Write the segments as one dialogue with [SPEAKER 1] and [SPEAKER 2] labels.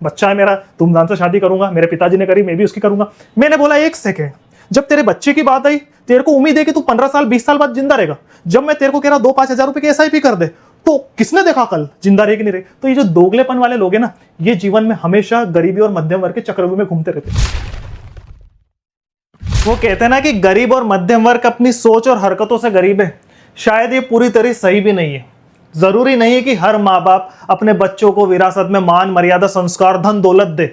[SPEAKER 1] बच्चा है मेरा, धूमधाम से शादी करूंगा, मेरे पिताजी ने करी, मैं भी उसकी करूंगा। मैंने बोला एक सेकेंड, जब तेरे बच्चे की बात आई, तेरे को उम्मीद है कि तू 15 साल 20 साल बाद जिंदा रहेगा। जब मैं तेरे को कह रहा 2-5 हजार रुपए की SIP कर दे, तो किसने देखा कल जिंदा रहे कि नहीं रहे। तो ये जो दोगलेपन वाले लोग हैं ना, ये जीवन में हमेशा गरीबी और मध्यम वर्ग के चक्रव्यूह में घूमते रहते हैं। वो कहते हैं ना कि गरीब और मध्यम वर्ग अपनी सोच और हरकतों से गरीब है। शायद ये पूरी तरह सही भी नहीं है। जरूरी नहीं है कि हर माँ बाप अपने बच्चों को विरासत में मान, मर्यादा, संस्कार, धन दौलत दे।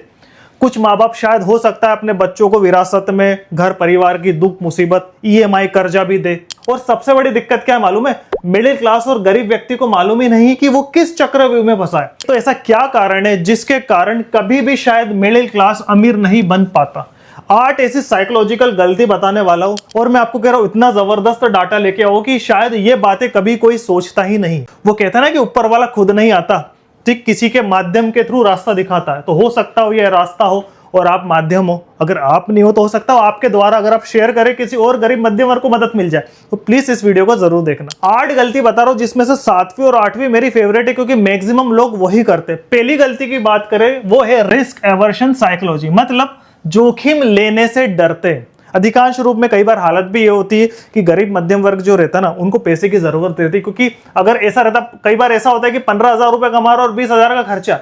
[SPEAKER 1] कुछ माँ बाप शायद हो सकता है अपने बच्चों को विरासत में घर परिवार की दुख मुसीबत, EMI कर्जा भी दे। और सबसे बड़ी दिक्कत क्या है मालूम है? मिडिल क्लास और गरीब व्यक्ति को मालूम ही नहीं कि वो किस चक्रव्यूह में फंसा है। तो ऐसा क्या कारण है जिसके कारण कभी भी शायद मिडिल क्लास अमीर नहीं बन पाता? 8 ऐसी साइकोलॉजिकल गलती बताने वाला हूं, और मैं आपको कह रहा हूं इतना जबरदस्त डाटा लेके आओ कि शायद ये बातें कभी कोई सोचता ही नहीं। वो कहता है ना कि ऊपर वाला खुद नहीं आता, ठीक किसी के माध्यम के थ्रू रास्ता दिखाता है। तो हो सकता हो ये रास्ता हो और आप माध्यम हो। अगर आप नहीं हो तो हो सकता हो आपके द्वारा अगर आप शेयर करें किसी और गरीब मध्यम वर्ग को मदद मिल जाए। तो प्लीज इस वीडियो को जरूर देखना। 8 गलती बता रहा हूं जिसमें से 7वीं और 8वीं मेरी फेवरेट है, क्योंकि मैक्सिमम लोग वही करते हैं। पहली गलती की बात करें वो है रिस्क एवर्शन साइकोलॉजी, मतलब जोखिम लेने से डरते हैं। अधिकांश रूप में कई बार हालत भी ये होती है कि गरीब मध्यम वर्ग जो रहता है ना, उनको पैसे की जरूरत रहती है। क्योंकि अगर ऐसा रहता, कई बार ऐसा होता है कि 15,000 रुपए कमा रहा और 20,000 का खर्चा,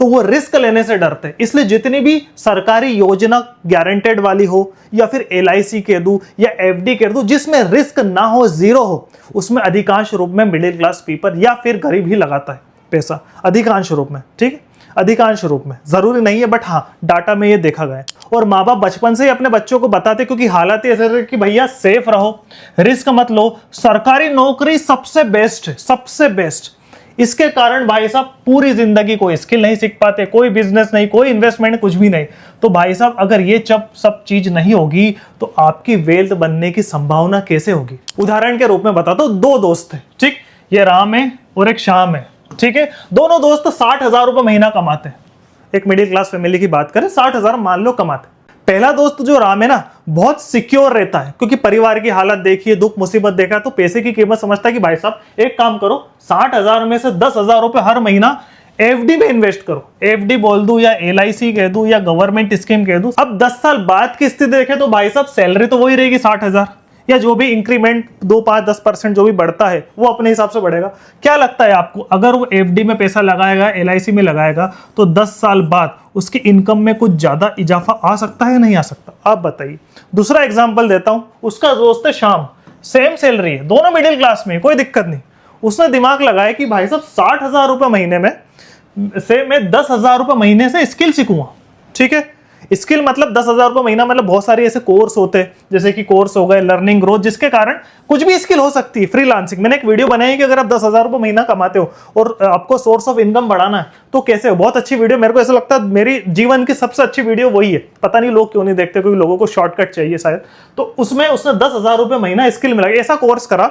[SPEAKER 1] तो वो रिस्क लेने से डरते हैं। इसलिए जितनी भी सरकारी योजना गारंटेड वाली हो, या फिर LIC कह दूं या FD कह दूं, जिसमें रिस्क ना हो, जीरो हो, उसमें अधिकांश रूप में मिडिल क्लास पीपल या फिर गरीब ही लगाता है पैसा, अधिकांश रूप में। ठीक है, अधिकांश रूप में, जरूरी नहीं है, बट हाँ डाटा में ये देखा गया है। और माँ बाप बचपन से ही अपने बच्चों को बताते, क्योंकि हालात ऐसे है कि भैया सेफ रहो, रिस्क मत लो, सरकारी नौकरी सबसे बेस्ट है, सबसे बेस्ट। इसके कारण भाई साहब पूरी जिंदगी कोई स्किल नहीं सीख पाते, कोई बिजनेस नहीं, कोई इन्वेस्टमेंट, कुछ भी नहीं। तो भाई साहब अगर ये सब चीज नहीं होगी तो आपकी वेल्थ बनने की संभावना कैसे होगी? उदाहरण के रूप में बताता हूं, 2 दोस्त है, ठीक, ये राम है और एक श्याम है, ठीक है। दोनों दोस्त 60,000 रुपए महीना कमाते हैं। एक मिडिल क्लास फैमिली की बात करें, 60,000 मान लो कमाते। पहला दोस्त जो राम है ना, बहुत सिक्योर रहता है, क्योंकि परिवार की हालत देखिए, दुख मुसीबत देखा, तो पैसे की कीमत समझता है कि भाई साहब एक काम करो, 60,000 में से 10,000 रुपए हर महीना FD में इन्वेस्ट करो। FD बोल दूं या LIC कह दूं या गवर्नमेंट स्कीम कह दूं। अब 10 साल बाद की स्थिति देखें तो भाई साहब सैलरी तो वही रहेगी 60,000, या जो भी इंक्रीमेंट 2, 5, 10% जो भी बढ़ता है वो अपने हिसाब से बढ़ेगा। क्या लगता है आपको, अगर वो FD में पैसा लगाएगा, LIC में लगाएगा, तो 10 साल बाद उसकी इनकम में कुछ ज्यादा इजाफा आ सकता है, नहीं आ सकता? आप बताइए। दूसरा एग्जांपल देता हूं, उसका दोस्त है श्याम, सेम सैलरी है, दोनों मिडिल क्लास में, कोई दिक्कत नहीं। उसने दिमाग लगाया कि भाई साहब 60,000 रुपए महीने में से मैं 10,000 रुपए महीने से स्किल सीखूंगा। ठीक है, स्किल मतलब 10,000 रुपए महीना, मतलब बहुत सारे ऐसे कोर्स होते हैं, जैसे कि कोर्स हो गए, लर्निंग ग्रोथ, जिसके कारण कुछ भी स्किल हो सकती है। फ्रीलांसिंग, मैंने एक वीडियो बनाई है कि अगर आप 10,000 रुपए महीना कमाते हो और आपको सोर्स ऑफ इनकम बढ़ाना है तो कैसे हो। बहुत अच्छी वीडियो, मेरे को ऐसा लगता है मेरी जीवन की सबसे अच्छी वीडियो वही है। पता नहीं लोग क्यों नहीं देखते, क्योंकि लोगों को शॉर्टकट चाहिए शायद। तो उसमें उसने 10,000 रुपए महीना स्किल मिला, ऐसा कोर्स करा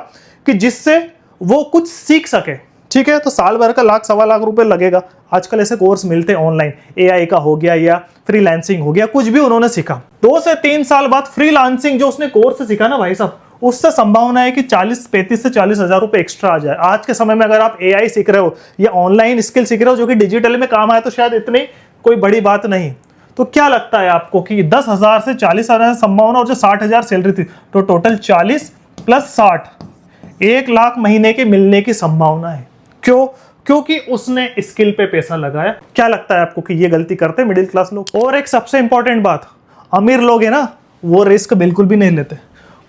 [SPEAKER 1] कि जिससे वो कुछ सीख सके। ठीक है, तो साल भर का 1 लाख 1.25 लाख रुपए लगेगा। आजकल ऐसे कोर्स मिलते हैं ऑनलाइन, AI का हो गया या फ्रीलांसिंग हो गया, कुछ भी उन्होंने सीखा। 2 से 3 साल बाद फ्रीलांसिंग जो उसने कोर्स सीखा ना भाई साहब, उससे संभावना है कि 35 से 40,000 रुपए एक्स्ट्रा आ जाए। आज के समय में अगर आप AI सीख रहे हो या ऑनलाइन स्किल सीख रहे हो जो कि डिजिटल में काम आए, तो शायद इतनी कोई बड़ी बात नहीं। तो क्या लगता है आपको कि 10,000 से 40,000 संभावना, और जो 60,000 सैलरी थी, तो टोटल 40 + 60, 1 लाख महीने के मिलने की संभावना है। क्यों? क्योंकि उसने स्किल पे पैसा लगाया। क्या लगता है आपको कि ये गलती करते हैं मिडिल क्लास लोग? और एक सबसे इंपॉर्टेंट बात, अमीर लोग है ना, वो रिस्क बिल्कुल भी नहीं लेते,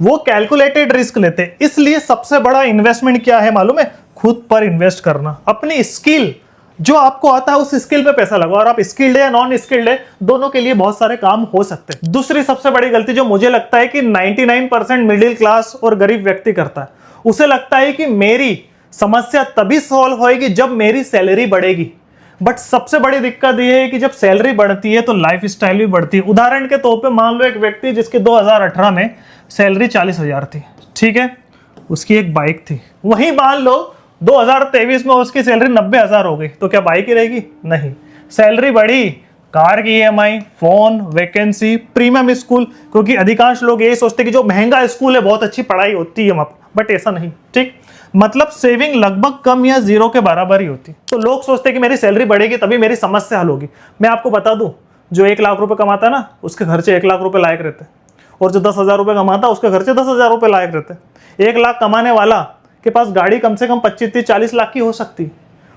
[SPEAKER 1] वो कैलकुलेटेड रिस्क लेते हैं। इसलिए सबसे बड़ा इन्वेस्टमेंट क्या है मालूम है? खुद पर इन्वेस्ट करना। अपनी स्किल जो आपको आता है उस स्किल पे पैसा लगाओ। और आप स्किल्ड है या नॉन स्किल्ड है, दोनों के लिए बहुत सारे काम हो सकते हैं। दूसरी सबसे बड़ी गलती जो मुझे लगता है कि 99% मिडिल क्लास और गरीब व्यक्ति करता है, उसे लगता है कि मेरी समस्या तभी सॉल्व होएगी जब मेरी सैलरी बढ़ेगी। बट सबसे बड़ी दिक्कत यह है कि जब सैलरी बढ़ती है तो लाइफ स्टाइल भी बढ़ती है। उदाहरण के तौर पे मान लो एक व्यक्ति जिसकी 2018 में सैलरी 40,000 थी, ठीक है, उसकी एक बाइक थी। वहीं मान लो 2023 में उसकी सैलरी 90,000 हो गई, तो क्या बाइक ही रहेगी? नहीं, सैलरी बढ़ी, कार की EMI, phone, vacancy, premium school, क्योंकि अधिकांश लोग यही सोचते कि जो महंगा स्कूल है बहुत अच्छी पढ़ाई होती है वहां, बट ऐसा नहीं। ठीक, मतलब सेविंग लगभग कम या जीरो के बराबर ही होती। तो लोग सोचते हैं कि मेरी सैलरी बढ़ेगी तभी मेरी समस्या हल होगी। मैं आपको बता दूं, जो 1 लाख रुपए कमाता है ना, उसके खर्चे 1 लाख रुपए लायक रहते हैं, और जो 10,000 रुपए कमाता है उसके खर्चे 10,000 रुपए लायक रहते हैं। 1 लाख कमाने वाला के पास गाड़ी कम से कम 25-30-40 लाख की हो सकती,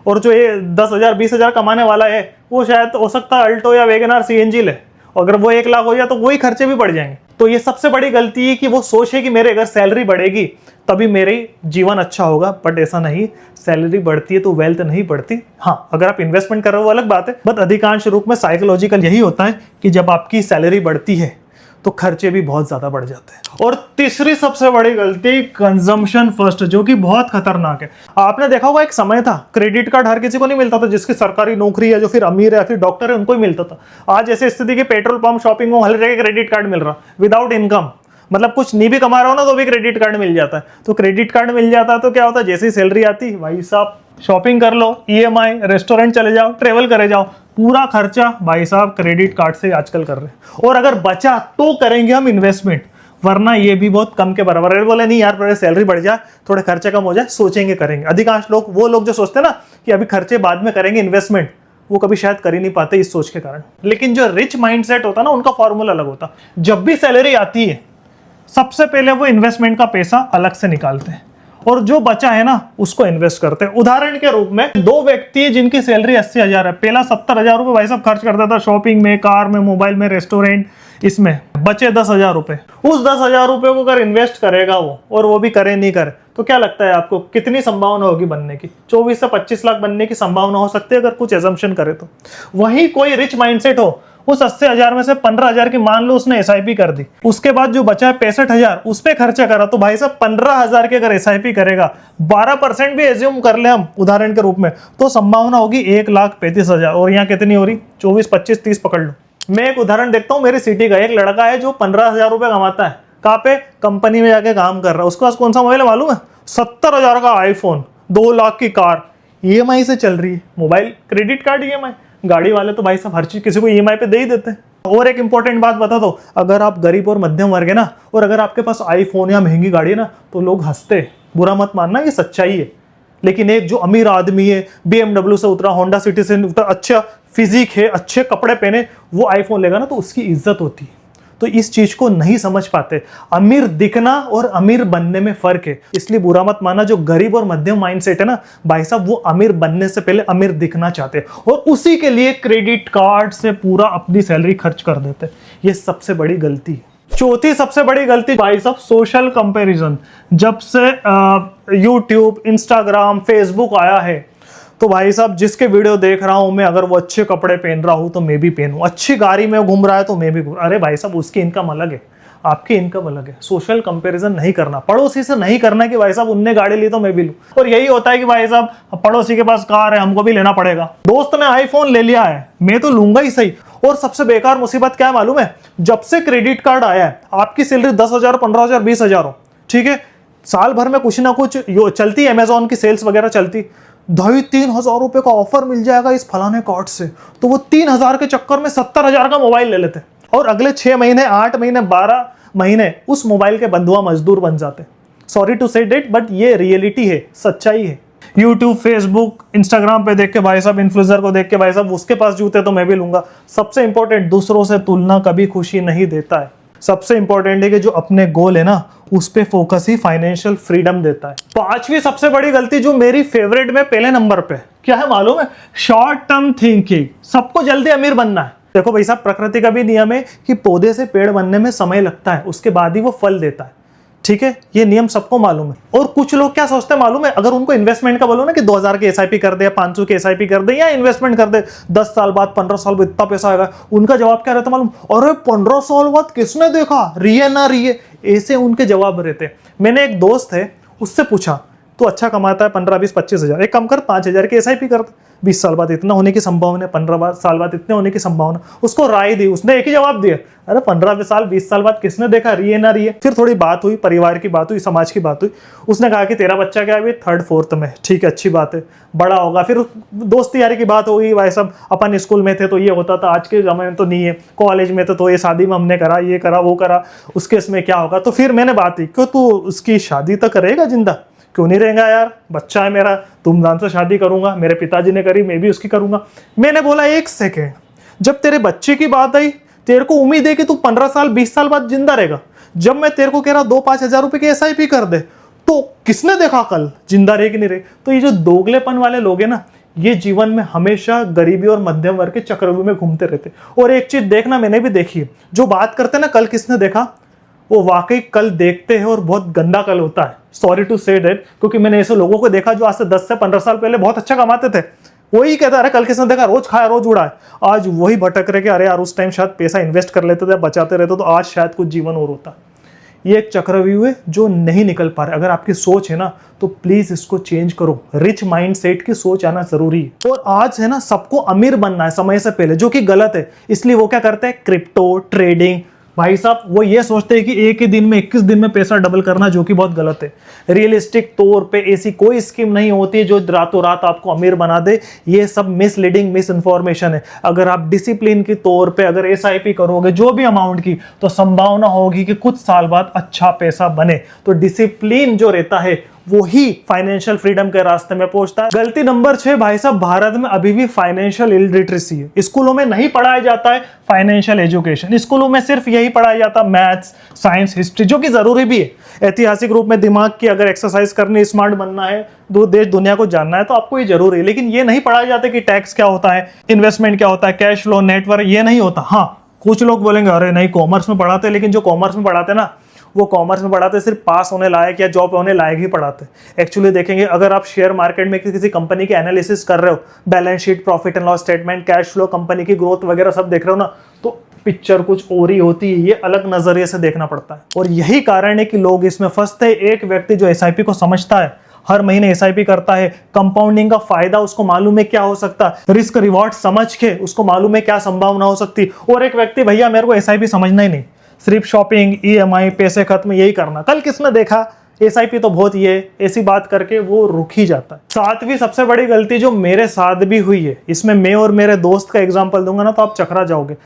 [SPEAKER 1] और जो ये 10,000 20,000 कमाने वाला है वो शायद हो सकता है अल्टो या वैगनआर सीएनजी ले। अगर वो 1 लाख हो जाए तो वही खर्चे भी बढ़ जाएंगे। तो ये सबसे बड़ी गलती है कि वो सोच है कि मेरे अगर सैलरी बढ़ेगी तभी मेरी जीवन अच्छा होगा, बट ऐसा नहीं। सैलरी बढ़ती है तो वेल्थ नहीं बढ़ती। हाँ, अगर आप इन्वेस्टमेंट कर रहे हो वो अलग बात है, बट अधिकांश रूप में साइकोलॉजिकल यही होता है कि जब आपकी सैलरी बढ़ती है तो खर्चे भी बहुत ज्यादा बढ़ जाते हैं। और तीसरी सबसे बड़ी गलती, कंजम्पशन फर्स्ट, जो कि बहुत खतरनाक है। आपने देखा होगा एक समय था क्रेडिट कार्ड हर किसी को नहीं मिलता था, जिसकी सरकारी नौकरी है, जो फिर अमीर है या फिर डॉक्टर है, उनको ही मिलता था। आज ऐसी स्थिति कि पेट्रोल पंप, शॉपिंग मॉल, हर जगह क्रेडिट कार्ड मिल रहा विदाउट इनकम। मतलब कुछ नहीं भी कमा रहा हो ना तो भी क्रेडिट कार्ड मिल जाता है। तो क्रेडिट कार्ड मिल जाता है तो क्या होता है, जैसे ही सैलरी आती भाई साहब शॉपिंग कर लो, ईएमआई, रेस्टोरेंट चले जाओ, ट्रेवल करे जाओ, पूरा खर्चा भाई साहब क्रेडिट कार्ड से आजकल कर रहे हैं। और अगर बचा तो करेंगे हम इन्वेस्टमेंट, वरना ये भी बहुत कम के बराबर है। बोले नहीं यार मेरे सैलरी बढ़ जाए, थोड़े खर्चे कम हो जाए, सोचेंगे करेंगे। अधिकांश लोग, वो लोग जो सोचते हैं ना कि अभी खर्चे बाद में करेंगे इन्वेस्टमेंट, वो कभी शायद कर ही नहीं पाते इस सोच के कारण। लेकिन जो रिच माइंडसेट होता है ना, उनका फॉर्मूला अलग होता। जब भी सैलरी आती है सबसे पहले वो इन्वेस्टमेंट का पैसा अलग से निकालते हैं, और जो बचा है ना उसको इन्वेस्ट करते हैं। उदाहरण के रूप में 2 व्यक्ति जिनकी सैलरी 80,000 है, पहला 70,000 रुपए भाई साहब खर्च करता था शॉपिंग में, कार में, मोबाइल में, रेस्टोरेंट, इसमें बचे 10,000 रुपए। उस 10,000 रुपए को अगर इन्वेस्ट करेगा वो, और वो भी करे नहीं करे, तो क्या लगता है आपको कितनी संभावना होगी बनने की? 24 से 25 लाख बनने की संभावना हो सकती है अगर कुछ एजम्पशन करे तो। वही कोई रिच माइंडसेट हो, उस 80,000 में से 15,000 की मान लो उसने एसआईपी कर दी, उसके बाद जो बचा है 65,000 उस पे खर्चा करा, तो भाई साहब 15,000 के अगर एसआईपी करेगा, 12% भी एज्यूम कर ले हम उदाहरण के रूप में, तो संभावना होगी 1,35,000। और यहाँ कितनी हो रही? 24, 25, 30 पकड़ लो। मैं एक उदाहरण देखता हूँ मेरी सिटी का। एक लड़का है जो 15,000 रुपए कमाता है, कहाँ पे? कंपनी में जाके काम कर रहा है। उसके पास कौन सा मोबाइल है मालूम है? 70,000 का आईफोन, 2 लाख की कार, ईएमआई से चल रही है। Mobile, credit card, EMI. गाड़ी वाले तो भाई साहब हर चीज किसी को ईएमआई पे दे ही देते हैं। और एक इंपॉर्टेंट बात बता दो, अगर आप गरीब और मध्यम वर्ग है ना, और अगर आपके पास आईफोन या महंगी गाड़ी है ना, तो लोग हंसते, बुरा मत मानना, ये सच्चाई है। लेकिन एक जो अमीर आदमी है, BMW से उतरा, होंडा सिटी से उतरा, अच्छा फिजिक है, अच्छे कपड़े पहने, वो आईफोन लेगा ना तो उसकी इज्जत होती है। तो इस चीज को नहीं समझ पाते। अमीर दिखना और अमीर बनने में फर्क है, इसलिए बुरा मत माना। जो गरीब और मध्यम माइंडसेट है ना भाई साहब, वो अमीर बनने से पहले अमीर दिखना चाहते हैं, और उसी के लिए क्रेडिट कार्ड से पूरा अपनी सैलरी खर्च कर देते हैं। ये सबसे बड़ी गलती है। चौथी सबसे बड़ी गलती भाई साहब, सोशल कंपैरिजन। जब से यूट्यूब, इंस्टाग्राम, फेसबुक आया है, तो भाई साहब जिसके वीडियो देख रहा हूं मैं, अगर वो अच्छे कपड़े पहन रहा हूं तो मैं भी पहनूं, अच्छी गाड़ी में घूम रहा है तो मैं भी घूम। अरे भाई साहब उसकी इनकम अलग है, आपकी इनकम अलग है। सोशल कंपैरिजन नहीं करना, पड़ोसी से नहीं करना कि भाई साहब उनने गाड़ी ली तो मैं भी लूं। और यही होता है कि भाई साहब पड़ोसी के पास कार है, हमको भी लेना पड़ेगा। दोस्त ने आईफोन ले लिया है, मैं तो लूंगा ही सही। और सबसे बेकार मुसीबत क्या है मालूम है? जब से क्रेडिट कार्ड आया है, आपकी सैलरी 10,000, 15,000, 20,000 हो, ठीक है, साल भर में कुछ ना कुछ चलती, अमेजोन की सेल्स वगैरह चलती, 2,500-3,000 रुपए का ऑफर मिल जाएगा इस फलाने कार्ड से, तो वो 3,000 के चक्कर में 70,000 का मोबाइल ले लेते, और अगले 6 महीने, 8 महीने, 12 महीने उस मोबाइल के बंधुआ मजदूर बन जाते। सॉरी टू से इट, बट ये रियलिटी है, सच्चाई है। यूट्यूब, फेसबुक, इंस्टाग्राम पे देख के भाई साहब, इन्फ्लुएंसर को देख के भाई साहब उसके पास जूते तो मैं भी लूंगा। सबसे इंपॉर्टेंट, दूसरों से तुलना कभी खुशी नहीं देता है। सबसे इंपॉर्टेंट है कि जो अपने गोल है ना उस पे फोकस ही फाइनेंशियल फ्रीडम देता है। 5वीं सबसे बड़ी गलती जो मेरी फेवरेट में पहले नंबर पे, क्या है मालूम है? Short term thinking. सबको जल्दी अमीर बनना है। देखो भाई साहब, प्रकृति का भी नियम है कि पौधे से पेड़ बनने में समय लगता है, उसके बाद ही वो फल देता है, ठीक है? ये नियम सबको मालूम है। और कुछ लोग क्या सोचते हैं मालूम है? अगर उनको इन्वेस्टमेंट का बोलो ना कि 2,000 की एसआईपी कर दे या 500 की एसआईपी कर दे या इन्वेस्टमेंट कर दे, 10 साल बाद, 15 साल बाद इतना पैसा आएगा, उनका जवाब क्या रहता है मालूम? अरे 15 साल बाद किसने देखा, रिये ना रिये, ऐसे उनके जवाब रहते। मैंने एक दोस्त है, उससे पूछा, तो अच्छा कमाता है 15, 20, 25,000, एक कम कर 5,000 की एसआईपी कर, 20 साल बाद इतना होने की संभावना है, 15 साल बाद इतने होने की संभावना। उसको राय दी, उसने एक ही जवाब दिया, अरे 15 साल 20 साल बाद किसने देखा, रिये ना रिये। फिर थोड़ी बात हुई, परिवार की बात हुई, समाज की बात हुई। उसने कहा कि तेरा बच्चा क्या है, 3rd 4th में, ठीक है, अच्छी बात है, बड़ा होगा। फिर दोस्ती यारी की बात होगी, भाई साहब अपन स्कूल में थे तो ये होता था, आज के जमाने में तो नहीं है, कॉलेज में तो ये शादी में हमने करा, ये करा, वो करा, उसके इसमें क्या होगा। तो फिर मैंने बात की, क्यों तू उसकी शादी तो करेगा जिंदा? क्यों नहीं रहेगा यार, बच्चा है मेरा, धूमधाम से शादी करूंगा, मेरे पिताजी ने करी, मैं भी उसकी करूंगा। मैंने बोला एक सेकेंड, जब तेरे बच्चे की बात आई, तेरे को उम्मीद है कि तू 15 साल 20 साल बाद जिंदा रहेगा। जब मैं तेरे को कह रहा 2-5 हजार रुपए की SIP कर दे, तो किसने देखा कल जिंदा रहे कि नहीं रहे। तो ये जो दोगलेपन वाले लोग हैं ना, ये जीवन में हमेशा गरीबी और मध्यम वर्ग के चक्रव्यूह में घूमते रहते। और एक चीज देखना, मैंने भी देखी है, जो बात करते हैं ना कल किसने देखा, वो वाकई कल देखते हैं और बहुत गंदा कल होता है। सॉरी टू से दैट, क्योंकि मैंने ऐसे लोगों को देखा जो आज से 10 से 15 साल पहले बहुत अच्छा कमाते थे, वही कहता अरे कल किसने देखा, रोज खाया रोज उड़ा है। आज वही भटक रहे कि अरे यार उस टाइम शायद पैसा इन्वेस्ट कर लेते थे, बचाते रहते, तो आज शायद कुछ जीवन और होता। ये एक चक्रव्यूह है जो नहीं निकल पा रहे। अगर आपकी सोच है ना, तो प्लीज इसको चेंज करो। रिच माइंडसेट की सोच आना जरूरी है। और आज है ना, सबको अमीर बनना है समय से पहले, जो कि गलत है। इसलिए वो क्या करते हैं, क्रिप्टो ट्रेडिंग, भाई साहब वो ये सोचते हैं कि एक ही दिन में 21 दिन में पैसा डबल करना, जो कि बहुत गलत है। रियलिस्टिक तौर पे ऐसी कोई स्कीम नहीं होती है जो रातों रात आपको अमीर बना दे। ये सब मिसलीडिंग, मिस इन्फॉर्मेशन है। अगर आप डिसिप्लिन के तौर पे अगर SIP करोगे जो भी अमाउंट की, तो संभावना होगी कि कुछ साल बाद अच्छा पैसा बने। तो डिसिप्लिन जो रहता है वही फाइनेंशियल फ्रीडम के रास्ते में पहुंचता है। गलती नंबर 6, भाई साहब भारत में अभी भी फाइनेंशियल इलिटरेसी है। स्कूलों में नहीं पढ़ाया जाता है फाइनेंशियल एजुकेशन। स्कूलों में सिर्फ यही पढ़ाया जाता है मैथ्स, साइंस, हिस्ट्री, जो कि जरूरी भी है। ऐतिहासिक रूप में दिमाग की अगर एक्सरसाइज करनी, स्मार्ट बनना है, देश दुनिया को जानना है, तो आपको ये जरूरी है। लेकिन ये नहीं पढ़ाया जाता कि टैक्स क्या होता है, इन्वेस्टमेंट क्या होता है, कैश फ्लो, नेटवर्क, ये नहीं होता। हाँ, कुछ लोग बोलेंगे अरे नहीं कॉमर्स में पढ़ाते, लेकिन जो कॉमर्स में पढ़ाते ना, वो कॉमर्स में पढ़ाते सिर्फ पास होने लायक या जॉब होने लायक ही पढ़ाते। एक्चुअली देखेंगे, अगर आप शेयर मार्केट में किसी कंपनी की एनालिसिस कर रहे हो, balance sheet, profit and loss statement, cash flow, company की ग्रोथ वगैरह सब देख रहे हो ना, तो पिक्चर कुछ और ही होती है। ये अलग नजरिए से देखना पड़ता है। और यही कारण है कि लोग इसमें फंसते हैं। एक व्यक्ति जो SIP को समझता है, हर महीने SIP करता है, कंपाउंडिंग का फायदा उसको मालूम है क्या हो सकता है, रिस्क रिवॉर्ड समझ के उसको मालूम है क्या संभावना हो सकती। और एक व्यक्ति, भैया मेरे को SIP समझना ही नहीं, सिर्फ शॉपिंग, EMI, पैसे खत्म, यही करना। कल किसने देखा, SIP तो बहुत ही है, ऐसी बात करके वो रुक ही जाता है। 7वीं सबसे बड़ी गलती जो मेरे साथ भी हुई है, इसमें मैं और मेरे दोस्त का एग्जांपल दूंगा ना, तो आप चकरा जाओगे।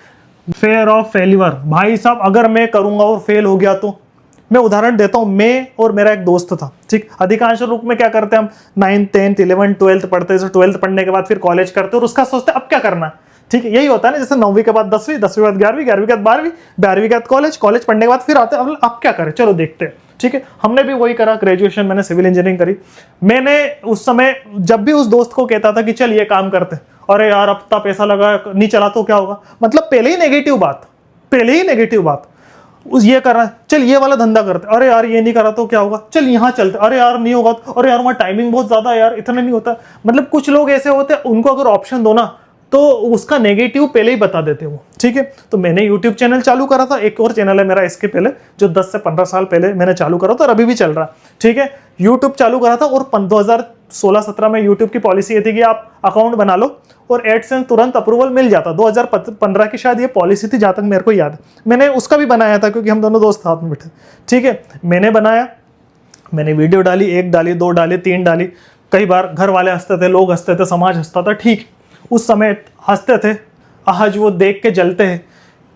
[SPEAKER 1] Fair of failure. भाई साहब अगर मैं करूंगा और फेल हो गया तो, मैं उदाहरण देता हूं, मैं और मेरा एक दोस्त था, ठीक। अधिकांश रूप में क्या करते हैं हम, 9th 10th 11th 12th पढ़ते हैं, 12th पढ़ने के बाद फिर कॉलेज करते हैं, और उसका सोचते हैं अब क्या करना है, ठीक है। यही होता है ना, जैसे 9वीं के बाद 10वीं, 10वीं के बाद 11वीं, 11वीं के बाद 12वीं, 12वीं के बाद कॉलेज, कॉलेज पढ़ने के बाद फिर आते हैं अब क्या करें, चलो देखते हैं, ठीक है। हमने भी वही करा, ग्रेजुएशन मैंने सिविल इंजीनियरिंग करी। मैंने उस समय जब भी उस दोस्त को कहता था कि चल ये काम करते, अरे यार अब इतना पैसा लगा, नहीं चला तो क्या होगा, मतलब पहले ही नेगेटिव बात, उस ये कर रहा है, चल ये वाला धंधा करते, अरे यार ये नहीं करा तो क्या होगा, चल यहाँ चलते, अरे यार नहीं होगा, अरे यार वहाँ टाइमिंग बहुत ज्यादा है यार, इतना नहीं होता। मतलब कुछ लोग ऐसे होते हैं, उनको अगर ऑप्शन दो ना, तो उसका नेगेटिव पहले ही बता देते वो, ठीक है। तो मैंने यूट्यूब चैनल चालू करा था, एक और चैनल है मेरा इसके पहले, जो 10 से 15 साल पहले मैंने चालू करा था और अभी भी चल रहा है, ठीक है। यूट्यूब चालू करा था, और 2016-17 में यूट्यूब की पॉलिसी ये थी कि आप अकाउंट बना लो और एडसेंस तुरंत अप्रूवल मिल जाता। 2015 की शायद ये पॉलिसी थी, जहां तक मेरे को याद है। मैंने उसका भी बनाया था, क्योंकि हम दोनों दोस्त साथ में बैठे, ठीक है। मैंने बनाया, मैंने वीडियो डाली, 1 डाली, 2 डाली, 3 डाली। कई बार घर वाले हंसते थे, लोग हंसते थे, समाज हंसता था, ठीक, उस समय हंसते थे। आज वो देख के जलते हैं,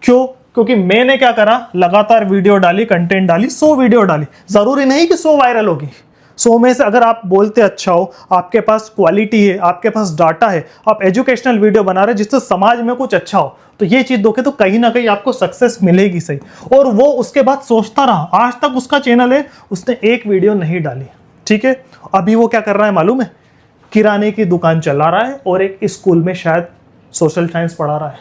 [SPEAKER 1] क्यों? क्योंकि मैंने क्या करा, लगातार वीडियो डाली, कंटेंट डाली, 100 वीडियो डाली। जरूरी नहीं कि 100 वायरल होगी, 100 में से अगर आप बोलते अच्छा हो, आपके पास क्वालिटी है, आपके पास डाटा है, आप एजुकेशनल वीडियो बना रहे जिससे समाज में कुछ अच्छा हो, तो ये चीज दोगे तो कहीं ना कहीं आपको सक्सेस मिलेगी, सही। और वो उसके बाद सोचता रहा, आज तक उसका चैनल है, उसने एक वीडियो नहीं डाली, ठीक है। अभी वो क्या कर रहा है मालूम है, किराने की दुकान चला रहा है और एक स्कूल में शायद सोशल साइंस पढ़ा रहा है,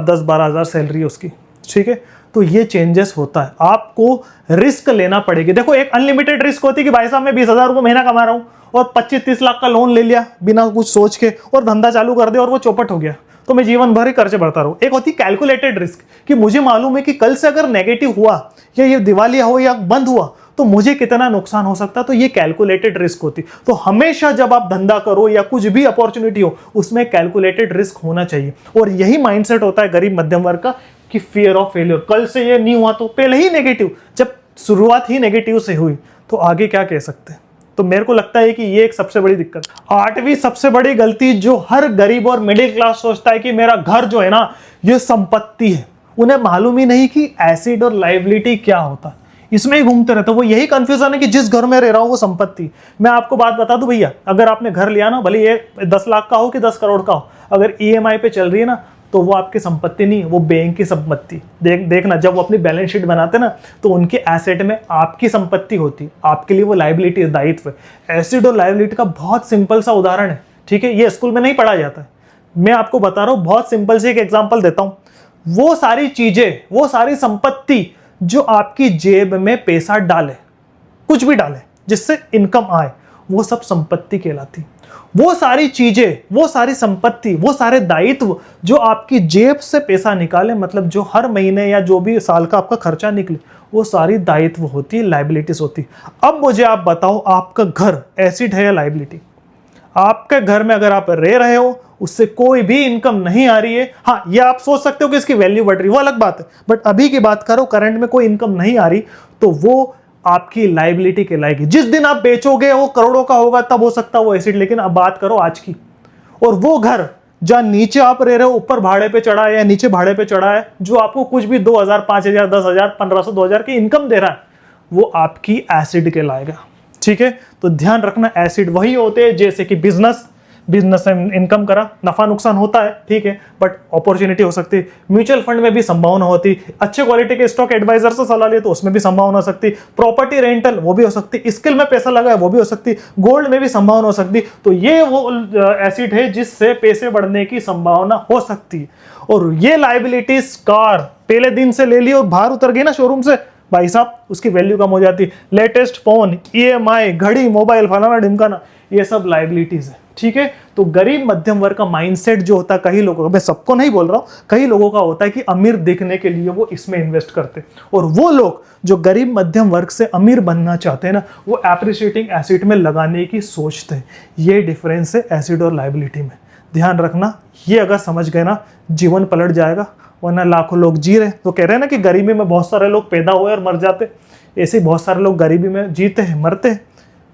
[SPEAKER 1] 10-12 हज़ार सैलरी उसकी, ठीक है। तो ये चेंजेस होता है, आपको रिस्क लेना पड़ेगी। देखो एक अनलिमिटेड रिस्क होती है कि भाई साहब मैं 20,000 रुपये महीना कमा रहा हूँ और 25-30 लाख का लोन ले लिया बिना कुछ सोच के, और धंधा चालू कर दिया और वो चौपट हो गया, तो मैं जीवन भर ही कर्जे भरता रहूँ। एक होती कैलकुलेटेड रिस्क कि मुझे मालूम है कि कल से अगर नेगेटिव हुआ, या ये दिवालिया हो या बंद हुआ, तो मुझे कितना नुकसान हो सकता है, तो ये कैलकुलेटेड रिस्क होती। तो हमेशा जब आप धंधा करो या कुछ भी अपॉर्चुनिटी हो, उसमें कैलकुलेटेड रिस्क होना चाहिए। और यही माइंडसेट होता है गरीब मध्यम वर्ग का, कि फियर ऑफ फेलियर, कल से ये नहीं हुआ तो पहले ही नेगेटिव, जब शुरुआत ही नेगेटिव से हुई तो आगे क्या कह सकते हैं। तो मेरे को लगता है कि ये एक सबसे बड़ी दिक्कत। 8वीं सबसे बड़ी गलती जो हर गरीब और मिडिल क्लास सोचता है कि मेरा घर जो है ना, ये संपत्ति है। उन्हें मालूम ही नहीं कि एसिड और लायबिलिटी क्या होता है। इसमें ही घूमते रहते हो। वो यही कंफ्यूजन है कि जिस घर में रह रहा हूँ वो संपत्ति। मैं आपको बात बता दूं भैया, अगर आपने घर लिया ना, भले ये 10 लाख का हो कि 10 करोड़ का हो, अगर ईएमआई पे चल रही है ना, तो वो आपकी संपत्ति नहीं, वो बैंक की संपत्ति। देखना जब वो अपनी बैलेंस शीट बनाते ना, तो उनके एसेट में आपकी संपत्ति होती, आपके लिए वो लायबिलिटी, दायित्व। एसेट और लायबिलिटी का बहुत सिंपल सा उदाहरण है, ठीक है, ये स्कूल में नहीं पढ़ा जाता है, मैं आपको बता रहा हूँ, बहुत सिंपल से एक एग्जाम्पल देता हूँ। वो सारी चीजें, वो सारी संपत्ति जो आपकी जेब में पैसा डाले, कुछ भी डाले जिससे इनकम आए, वो सब संपत्ति कहलाती। वो सारी चीजें, वो सारी संपत्ति, वो सारे दायित्व जो आपकी जेब से पैसा निकाले, मतलब जो हर महीने या जो भी साल का आपका खर्चा निकले, वो सारी दायित्व होती है, लायबिलिटीज होती। अब मुझे आप बताओ, आपका घर एसेट है या लायबिलिटी? आपके घर में अगर आप रह रहे हो, उससे कोई भी इनकम नहीं आ रही है, हाँ ये आप सोच सकते हो कि इसकी वैल्यू बढ़ रही है, वो अलग बात है, बट अभी की बात करो, करंट में कोई इनकम नहीं आ रही, तो वो आपकी लायबिलिटी कहलाएगी। जिस दिन आप बेचोगे वो करोड़ों का होगा, तब हो सकता है वो एसेट। लेकिन अब बात करो आज की, और वो घर जहां नीचे आप रह रहे हो, ऊपर भाड़े पे चढ़ा है या नीचे भाड़े पे चढ़ा है, जो आपको कुछ भी 2000, 5000, 10,000, 1500, 2000 की इनकम दे रहा है, वो आपकी एसेट कहलाएगा। ठीक है, तो ध्यान रखना, एसेट वही होते हैं जैसे कि बिजनेस से इनकम करा, नफा नुकसान होता है, ठीक है, बट अपॉर्चुनिटी हो सकती है। म्यूचुअल फंड में भी संभावना होती, अच्छे क्वालिटी के स्टॉक एडवाइजर से सलाह लिए तो उसमें भी संभावना हो सकती, प्रॉपर्टी रेंटल वो भी हो सकती, स्किल में पैसा लगा है वो भी हो सकती, गोल्ड में भी संभावना हो सकती। तो ये वो एसेट है जिससे पैसे बढ़ने की संभावना हो सकती। और ये लायबिलिटीज, कार पहले दिन से ले ली और बाहर उतर गई ना शोरूम से, भाई साहब उसकी वैल्यू कम हो जाती। लेटेस्ट फोन, ईएमआई, घड़ी, मोबाइल, फलाना ढिमकाना, ये सब लायबिलिटीज है। ठीक है, तो गरीब मध्यम वर्ग का माइंडसेट जो होता है, कई लोगों का, मैं सबको नहीं बोल रहा हूं, कई लोगों का होता है कि अमीर दिखने के लिए वो इसमें इन्वेस्ट करते, और वो लोग जो गरीब मध्यम वर्ग से अमीर बनना चाहते हैं ना, वो एप्रिशिएटिंग एसेट में लगाने की सोचते हैं। ये डिफरेंस है एसेट और लायबिलिटी में, ध्यान रखना। ये अगर समझ गए ना, जीवन पलट जाएगा। वरना लाखों लोग जी रहे, तो कह रहे हैं ना कि गरीबी में बहुत सारे लोग पैदा हुए और मर जाते, ऐसे ही बहुत सारे लोग गरीबी में जीते हैं, मरते हैं।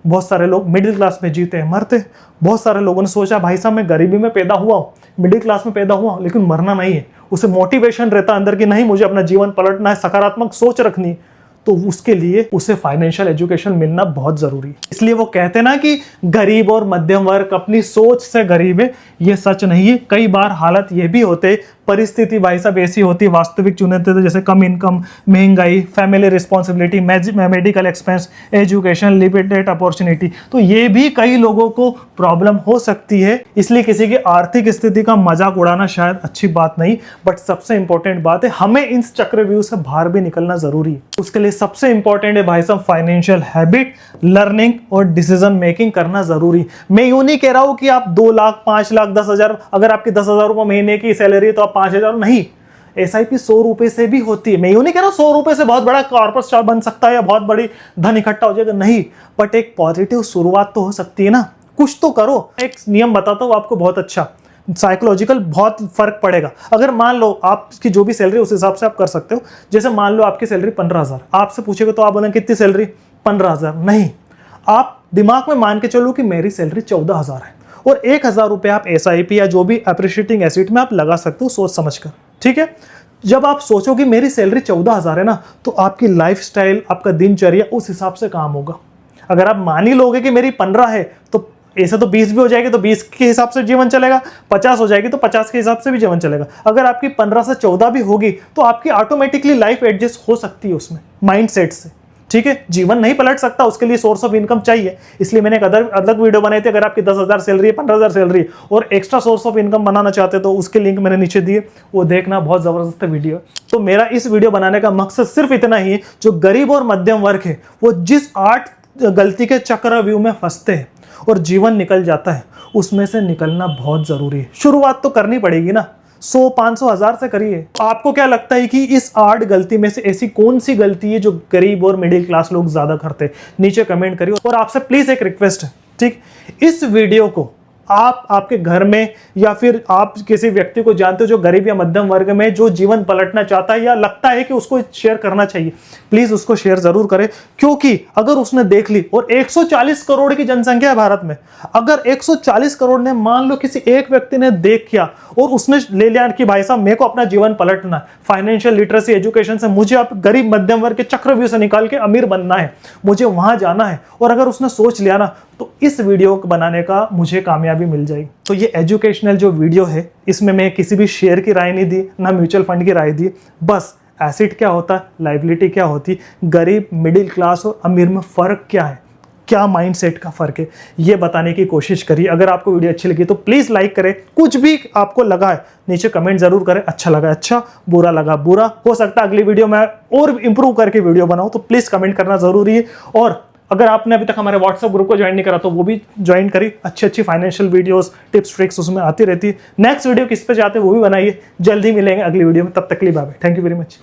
[SPEAKER 1] बहुत सारे लोग मिडिल क्लास में जीते हैं, मरते। बहुत सारे लोगों ने सोचा भाई साहब मैं गरीबी में पैदा हुआ हूँ, मिडिल क्लास में पैदा हुआ हूँ, लेकिन मरना नहीं है। उसे मोटिवेशन रहता अंदर कि नहीं, मुझे अपना जीवन पलटना है, सकारात्मक सोच रखनी है, तो उसके लिए उसे फाइनेंशियल एजुकेशन मिलना बहुत जरूरी है। इसलिए वो कहते हैं ना कि गरीब और मध्यम वर्ग अपनी सोच से गरीब है, ये सच नहीं है। कई बार हालत ये भी होते, परिस्थिति भाई साहब ऐसी होती है, वास्तविक चुनौती तो जैसे कम इनकम, महंगाई, family responsibility, medical expense, education, limited opportunity, तो ये भी कई लोगों को प्रॉब्लम हो सकती है। इसलिए किसी की आर्थिक स्थिति का मजाक उड़ाना शायद अच्छी बात नहीं, बट सबसे इंपॉर्टेंट बात है हमें इन चक्रव्यूह से बाहर भी निकलना जरूरी है। उसके लिए सबसे इंपॉर्टेंट है भाई साहब फाइनेंशियल हैबिट, लर्निंग और डिसीजन मेकिंग करना जरूरी। मैं यूं नहीं कह रहा हूं कि आप 2 लाख, 5 लाख, 10,000, अगर आपकी 10,000 रुपये महीने की सैलरी है तो आप 5,000 नहीं, एसआईपी 100 रुपए से भी होती है। मैं यूं नहीं कह रहा 100 रुपए से बहुत बड़ा कॉर्पोरेट स्टार बन सकता है या बहुत बड़ी धन इकट्ठा हो जाएगा, नहीं, बट एक पॉजिटिव शुरुआत तो हो सकती है ना, कुछ तो करो। एक नियम बताता हूं आपको बहुत अच्छा, साइकोलॉजिकल बहुत फर्क पड़ेगा। अगर मान लो आपकी जो भी सैलरी उस हिसाब से आप कर सकते हो। जैसे मान लो आपकी सैलरी 15,000, आपसे पूछेगा तो आप बोलेंगे कितनी सैलरी? 15,000 नहीं, आप दिमाग में मान के चलो कि मेरी सैलरी 14,000 है, और 1,000 रुपये आप एसआईपी या जो भी अप्रिशिएटिंग एसेट में आप लगा सकते हो सोच समझकर। ठीक है, जब आप सोचो कि मेरी सैलरी 14,000 है ना, तो आपकी लाइफस्टाइल, आपका दिनचर्या उस हिसाब से काम होगा। अगर आप मान ही लोगे कि मेरी 15 है, तो ऐसे तो 20 भी हो जाएगी तो 20 के हिसाब से जीवन चलेगा, 50 हो जाएगी तो 50 के हिसाब से भी जीवन चलेगा। अगर आपकी 15 से 14 भी होगी तो आपकी ऑटोमेटिकली लाइफ एडजस्ट हो सकती है उसमें, माइंडसेट से। ठीक है, जीवन नहीं पलट सकता, उसके लिए सोर्स ऑफ इनकम चाहिए। इसलिए मैंने एक अलग वीडियो बनाई थी, अगर आपकी 10,000 सैलरी है, 15,000 सैलरी और एक्स्ट्रा सोर्स ऑफ इनकम बनाना चाहते तो उसके लिंक मैंने नीचे दिए, वो देखना, बहुत जबरदस्त वीडियो। तो मेरा इस वीडियो बनाने का मकसद सिर्फ इतना ही है, जो गरीब और मध्यम वर्ग है वो जिस 8 गलती के चक्रव्यूह में फंसते हैं और जीवन निकल जाता है, उसमें से निकलना बहुत जरूरी है। शुरुआत तो करनी पड़ेगी ना, 100, 500, 1000 से करिए। आपको क्या लगता है कि इस 8 गलती में से ऐसी कौन सी गलती है जो गरीब और मिडिल क्लास लोग ज्यादा करते हैं? नीचे कमेंट करिए। और आपसे प्लीज एक रिक्वेस्ट है, ठीक, इस वीडियो को आप आपके घर में या फिर आप किसी व्यक्ति को जानते हो जो गरीब या मध्यम वर्ग में जो जीवन पलटना चाहता है या लगता है कि उसको शेयर करना चाहिए, प्लीज उसको शेयर जरूर करें। क्योंकि अगर उसने देख ली, और 140 करोड़ की जनसंख्या है भारत में, अगर 140 करोड़ ने मान लो किसी एक व्यक्ति ने देख किया और उसने ले लिया कि भाई साहब मेरे को अपना जीवन पलटना है, फाइनेंशियल लिटरेसी एजुकेशन से मुझे अब गरीब मध्यम वर्ग के चक्रव्यूह से निकाल के अमीर बनना है, मुझे वहां जाना है, और अगर उसने सोच लिया ना, तो इस वीडियो को बनाने का मुझे कामयाबी मिल जाएगी। तो ये एजुकेशनल जो वीडियो है, इसमें मैं किसी भी शेयर की राय नहीं दी, ना म्यूचुअल फंड की राय दी, बस एसेट क्या होता है, लाइबिलिटी क्या होती, गरीब मिडिल क्लास और अमीर में फ़र्क क्या है, क्या माइंडसेट का फ़र्क है, ये बताने की कोशिश करिए। अगर आपको वीडियो अच्छी लगी तो प्लीज़ लाइक करें, कुछ भी आपको लगा है नीचे कमेंट ज़रूर करें, अच्छा लगा अच्छा, बुरा लगा बुरा। हो सकता है अगली वीडियो में और इंप्रूव करके वीडियो बनाऊँ, तो प्लीज़ कमेंट करना ज़रूरी है। और अगर आपने अभी तक हमारे व्हाट्सएप ग्रुप को ज्वाइन नहीं करा तो वो भी ज्वाइन करिए, अच्छी अच्छी फाइनेंशियल वीडियोस टिप्स ट्रिक्स उसमें आती रहती है। नेक्स्ट वीडियो किस पे चाहते हैं वो भी बनाइए। जल्दी मिलेंगे अगली वीडियो में, तब तक के लिए bye bye, thank you very much.